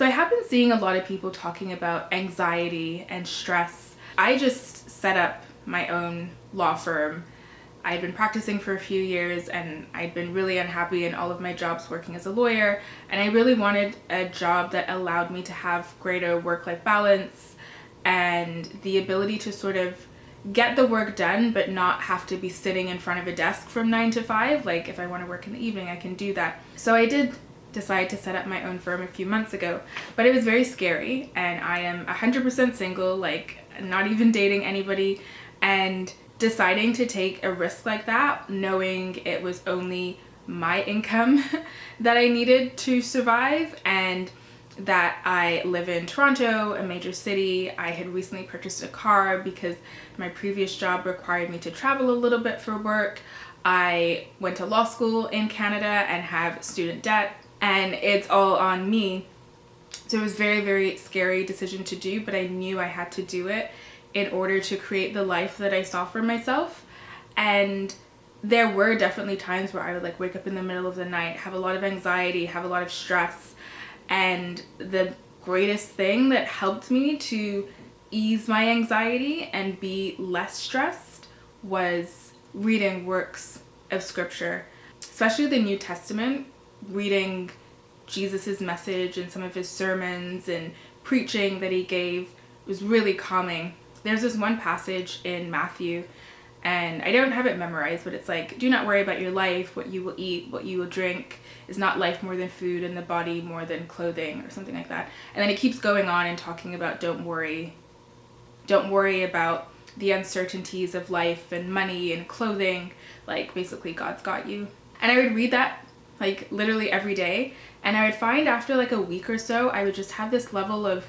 So I have been seeing a lot of people talking about anxiety and stress. I just set up my own law firm. I'd been practicing for a few years and I'd been really unhappy in all of my jobs working as a lawyer, and I really wanted a job that allowed me to have greater work-life balance and the ability to sort of get the work done but not have to be sitting in front of a desk from 9 to 5. Like if I want to work in the evening, I can do that. So I did decide to set up my own firm a few months ago, but it was very scary, and I am 100% single, like not even dating anybody, and deciding to take a risk like that, knowing it was only my income that I needed to survive, and that I live in Toronto, a major city. I had recently purchased a car because my previous job required me to travel a little bit for work. I went to law school in Canada and have student debt, and it's all on me. So it was a very, very scary decision to do, but I knew I had to do it in order to create the life that I saw for myself. And there were definitely times where I would like wake up in the middle of the night, have a lot of anxiety, have a lot of stress. And the greatest thing that helped me to ease my anxiety and be less stressed was reading works of scripture, especially the New Testament, reading Jesus's message and some of his sermons and preaching that he gave was really calming. There's this one passage in Matthew, and I don't have it memorized, but it's like, do not worry about your life, what you will eat, what you will drink. Is not life more than food, and the body more than clothing, or something like that. And then it keeps going on and talking about don't worry about the uncertainties of life and money and clothing. Like basically God's got you. And I would read that like literally every day, and I would find after like a week or so I would just have this level of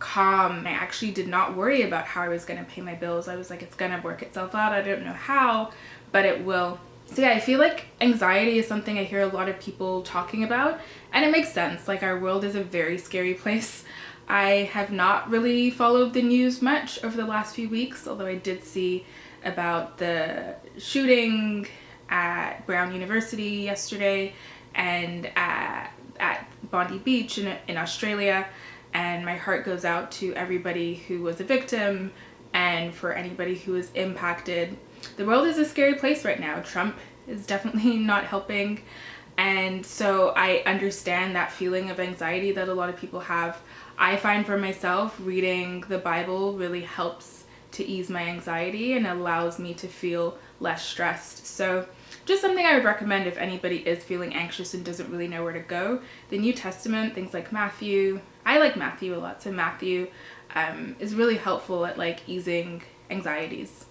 calm. I actually did not worry about how I was going to pay my bills. I was like, it's going to work itself out. I don't know how, but it will. So yeah, I feel like anxiety is something I hear a lot of people talking about, and it makes sense. Like our world is a very scary place. I have not really followed the news much over the last few weeks, although I did see about the shooting at Brown University yesterday and at Bondi Beach in Australia. And my heart goes out to everybody who was a victim and for anybody who was impacted. The world is a scary place right now. Trump is definitely not helping. And so I understand that feeling of anxiety that a lot of people have. I find for myself reading the Bible really helps to ease my anxiety and allows me to feel less stressed. So just something I would recommend if anybody is feeling anxious and doesn't really know where to go. The New Testament, things like Matthew. I like Matthew a lot, so Matthew is really helpful at like easing anxieties.